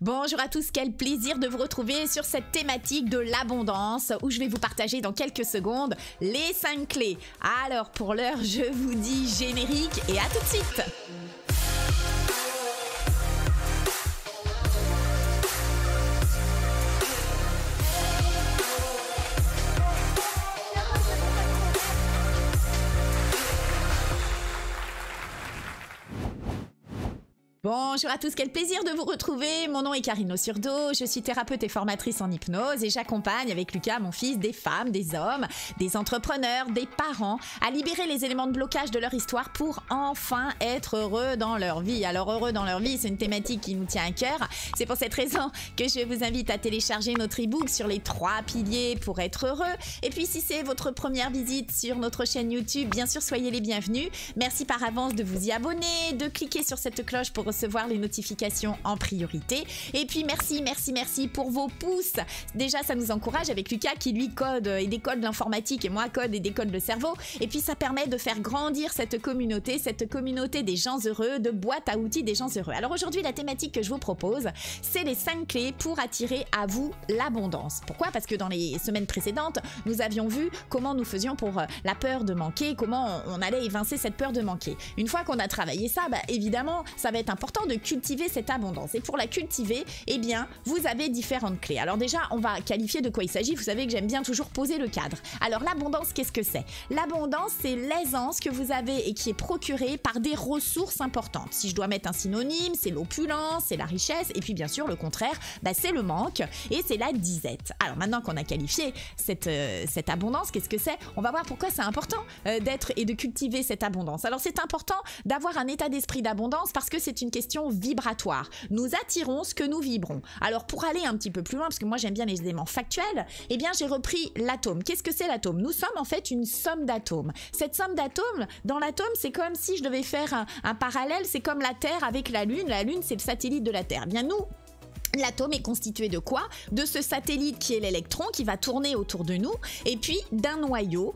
Bonjour à tous, quel plaisir de vous retrouver sur cette thématique de l'abondance où je vais vous partager dans quelques secondes les 5 clés. Alors pour l'heure, je vous dis générique et à tout de suite. Bonjour à tous, quel plaisir de vous retrouver. Mon nom est Karine Ossurdo, je suis thérapeute et formatrice en hypnose et j'accompagne avec Lucas, mon fils, des femmes, des hommes, des entrepreneurs, des parents à libérer les éléments de blocage de leur histoire pour enfin être heureux dans leur vie. Alors heureux dans leur vie, c'est une thématique qui nous tient à cœur. C'est pour cette raison que je vous invite à télécharger notre e-book sur les 3 piliers pour être heureux. Et puis si c'est votre première visite sur notre chaîne YouTube, bien sûr soyez les bienvenus. Merci par avance de vous y abonner, de cliquer sur cette cloche pour recevoir les notifications en priorité. Et puis merci pour vos pouces. Déjà ça nous encourage avec Lucas qui lui code et décode l'informatique et moi code et décode le cerveau. Et puis ça permet de faire grandir cette communauté des gens heureux, de boîte à outils des gens heureux. Alors aujourd'hui la thématique que je vous propose, c'est les 5 clés pour attirer à vous l'abondance. Pourquoi? Parce que dans les semaines précédentes, nous avions vu comment nous faisions pour la peur de manquer, comment on allait évincer cette peur de manquer. Une fois qu'on a travaillé ça, évidemment, ça va être important de cultiver cette abondance. Et pour la cultiver, eh bien, vous avez différentes clés. Alors déjà, on va qualifier de quoi il s'agit. Vous savez que j'aime bien toujours poser le cadre. Alors l'abondance, qu'est-ce que c'est? L'abondance, c'est l'aisance que vous avez et qui est procurée par des ressources importantes. Si je dois mettre un synonyme, c'est l'opulence, c'est la richesse. Et puis bien sûr, le contraire, c'est le manque et c'est la disette. Alors maintenant qu'on a qualifié cette abondance, qu'est-ce que c'est? On va voir pourquoi c'est important d'être et de cultiver cette abondance. Alors c'est important d'avoir un état d'esprit d'abondance parce que c'est une question vibratoire. Nous attirons ce que nous vibrons. Alors pour aller un petit peu plus loin, parce que moi j'aime bien les éléments factuels, eh bien j'ai repris l'atome. Qu'est-ce que c'est l'atome? Nous sommes en fait une somme d'atomes. Cette somme d'atomes, dans l'atome, c'est comme si je devais faire un parallèle, c'est comme la Terre avec la Lune. La Lune, c'est le satellite de la Terre. Eh bien nous, l'atome est constitué de quoi? De ce satellite qui est l'électron qui va tourner autour de nous et puis d'un noyau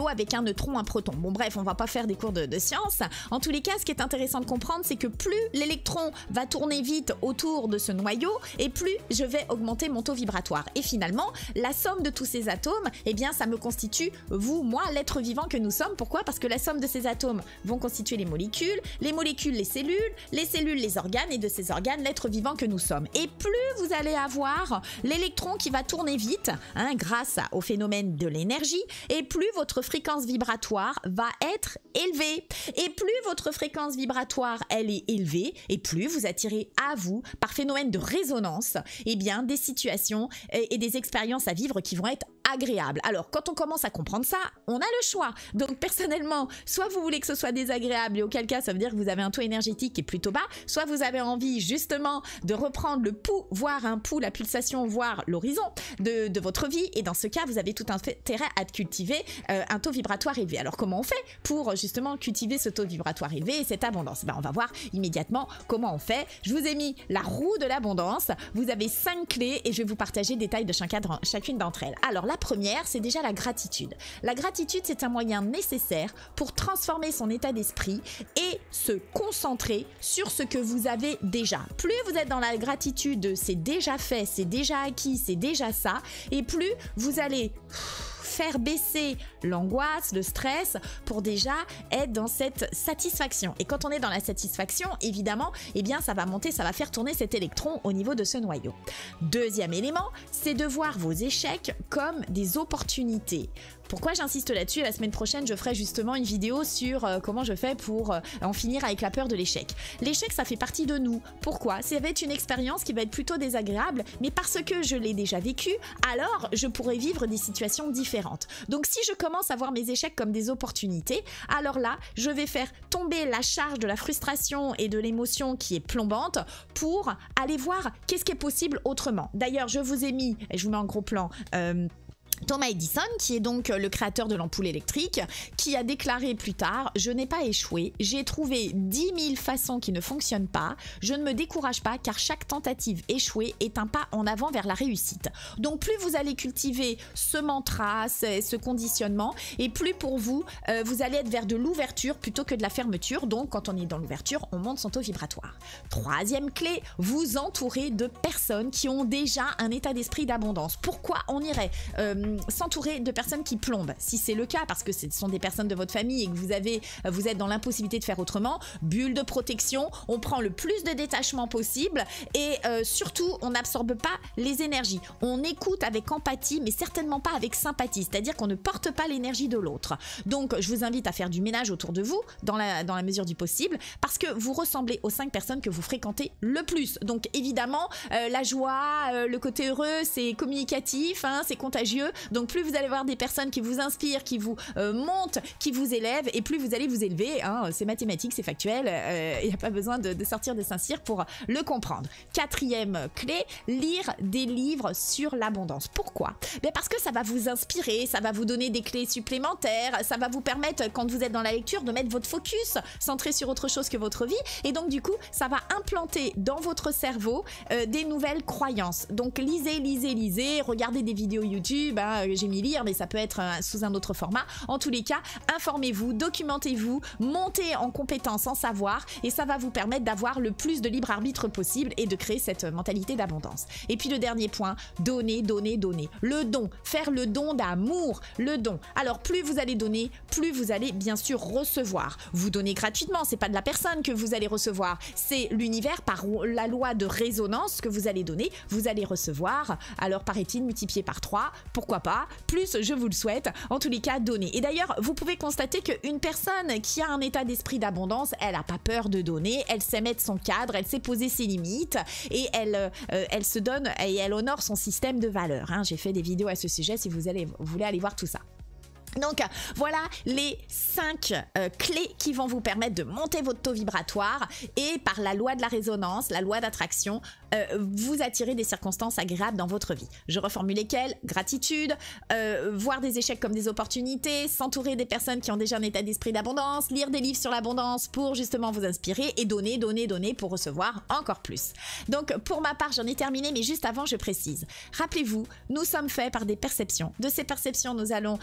avec un neutron, un proton. Bon bref, on va pas faire des cours de sciences. En tous les cas, ce qui est intéressant de comprendre, c'est que plus l'électron va tourner vite autour de ce noyau et plus je vais augmenter mon taux vibratoire. Et finalement, la somme de tous ces atomes, eh bien ça me constitue, vous, moi, l'être vivant que nous sommes. Pourquoi? Parce que la somme de ces atomes vont constituer les molécules les cellules, les organes et de ces organes, l'être vivant que nous sommes. Et plus vous allez avoir l'électron qui va tourner vite, grâce au phénomène de l'énergie, et plus votre fréquence vibratoire va être élevée. Et plus votre fréquence vibratoire, elle est élevée, et plus vous attirez à vous, par phénomène de résonance, eh bien, des situations et des expériences à vivre qui vont être agréables. Alors, quand on commence à comprendre ça, on a le choix. Donc, personnellement, soit vous voulez que ce soit désagréable, et auquel cas, ça veut dire que vous avez un taux énergétique qui est plutôt bas, soit vous avez envie, justement, de reprendre le pouls, voir un pouls, la pulsation, voir l'horizon de votre vie, et dans ce cas, vous avez tout intérêt à cultiver un taux vibratoire élevé. Alors, comment on fait pour, justement, cultiver ce taux vibratoire élevé et cette abondance? On va voir immédiatement comment on fait. Je vous ai mis la roue de l'abondance. Vous avez 5 clés, et je vais vous partager des détails de chacune d'entre elles. Alors, la première, c'est déjà la gratitude. La gratitude, c'est un moyen nécessaire pour transformer son état d'esprit et se concentrer sur ce que vous avez déjà. Plus vous êtes dans la gratitude, c'est déjà fait, c'est déjà acquis, c'est déjà ça, et plus vous allez faire baisser l'angoisse, le stress pour déjà être dans cette satisfaction. Et quand on est dans la satisfaction, évidemment, eh bien ça va monter, ça va faire tourner cet électron au niveau de ce noyau. Deuxième élément, c'est de voir vos échecs comme des opportunités. Pourquoi j'insiste là-dessus? La semaine prochaine, je ferai justement une vidéo sur comment je fais pour en finir avec la peur de l'échec. L'échec, ça fait partie de nous. Pourquoi? Ça va être une expérience qui va être plutôt désagréable, mais parce que je l'ai déjà vécu, alors je pourrais vivre des situations différentes. Donc si je commence à voir mes échecs comme des opportunités, alors là, je vais faire tomber la charge de la frustration et de l'émotion qui est plombante pour aller voir qu'est-ce qui est possible autrement. D'ailleurs, je vous ai mis, et je vous mets en gros plan, Thomas Edison, qui est donc le créateur de l'ampoule électrique, qui a déclaré plus tard « Je n'ai pas échoué, j'ai trouvé 10 000 façons qui ne fonctionnent pas, je ne me décourage pas car chaque tentative échouée est un pas en avant vers la réussite. » Donc plus vous allez cultiver ce mantra, ce conditionnement, et plus pour vous, vous allez être vers de l'ouverture plutôt que de la fermeture. Donc quand on est dans l'ouverture, on monte son taux vibratoire. Troisième clé, vous entourer de personnes qui ont déjà un état d'esprit d'abondance. Pourquoi on irait s'entourer de personnes qui plombent? Si c'est le cas, parce que ce sont des personnes de votre famille et que vous êtes dans l'impossibilité de faire autrement, bulle de protection, on prend le plus de détachement possible et surtout, on n'absorbe pas les énergies. On écoute avec empathie, mais certainement pas avec sympathie, c'est-à-dire qu'on ne porte pas l'énergie de l'autre. Donc, je vous invite à faire du ménage autour de vous, dans la mesure du possible, parce que vous ressemblez aux 5 personnes que vous fréquentez le plus. Donc, évidemment, la joie, le côté heureux, c'est communicatif, hein, c'est contagieux. Donc plus vous allez voir des personnes qui vous inspirent, qui vous montent, qui vous élèvent, et plus vous allez vous élever, hein, c'est mathématique, c'est factuel, il n'y a pas besoin de sortir de Saint-Cyr pour le comprendre. Quatrième clé, lire des livres sur l'abondance. Pourquoi? Ben parce que ça va vous inspirer, ça va vous donner des clés supplémentaires, ça va vous permettre, quand vous êtes dans la lecture, de mettre votre focus centré sur autre chose que votre vie, et donc du coup, ça va implanter dans votre cerveau des nouvelles croyances. Donc lisez, regardez des vidéos YouTube, j'ai mis lire, mais ça peut être sous un autre format. En tous les cas, informez-vous, documentez-vous, montez en compétences, en savoir, et ça va vous permettre d'avoir le plus de libre arbitre possible et de créer cette mentalité d'abondance. Et puis le dernier point, donner. Le don, faire le don d'amour, le don. Alors plus vous allez donner, plus vous allez bien sûr recevoir. Vous donnez gratuitement, c'est pas de la personne que vous allez recevoir, c'est l'univers par la loi de résonance que vous allez donner, vous allez recevoir. Alors paraît-il multiplié par 3, pourquoi pas, plus je vous le souhaite, en tous les cas donner. Et d'ailleurs vous pouvez constater qu'une personne qui a un état d'esprit d'abondance, elle n'a pas peur de donner, elle sait mettre son cadre, elle sait poser ses limites et elle se donne et elle honore son système de valeurs, hein. J'ai fait des vidéos à ce sujet si vous voulez aller voir tout ça. Donc voilà les 5 clés qui vont vous permettre de monter votre taux vibratoire et par la loi de la résonance, la loi d'attraction, vous attirer des circonstances agréables dans votre vie. Je reformule lesquelles: gratitude, voir des échecs comme des opportunités, s'entourer des personnes qui ont déjà un état d'esprit d'abondance, lire des livres sur l'abondance pour justement vous inspirer et donner pour recevoir encore plus. Donc pour ma part j'en ai terminé, mais juste avant je précise, rappelez-vous, nous sommes faits par des perceptions. De ces perceptions nous allons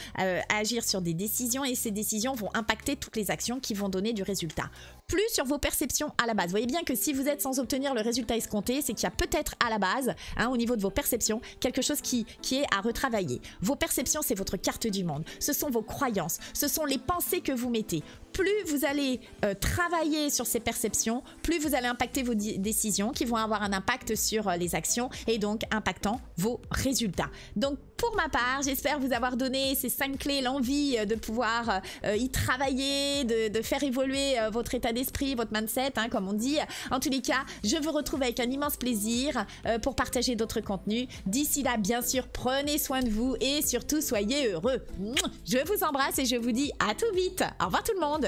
agir sur des décisions et ces décisions vont impacter toutes les actions qui vont donner du résultat. Plus sur vos perceptions à la base. Vous voyez bien que si vous êtes sans obtenir le résultat escompté, c'est qu'il y a peut-être à la base, hein, au niveau de vos perceptions, quelque chose qui est à retravailler. Vos perceptions, c'est votre carte du monde. Ce sont vos croyances, ce sont les pensées que vous mettez. Plus vous allez travailler sur ces perceptions, plus vous allez impacter vos décisions qui vont avoir un impact sur les actions et donc impactant vos résultats. Donc pour ma part, j'espère vous avoir donné ces 5 clés, l'envie de pouvoir y travailler, de faire évoluer votre état d'esprit, votre mindset, hein, comme on dit. En tous les cas, je vous retrouve avec un immense plaisir pour partager d'autres contenus. D'ici là, bien sûr, prenez soin de vous et surtout, soyez heureux. Je vous embrasse et je vous dis à tout vite. Au revoir tout le monde.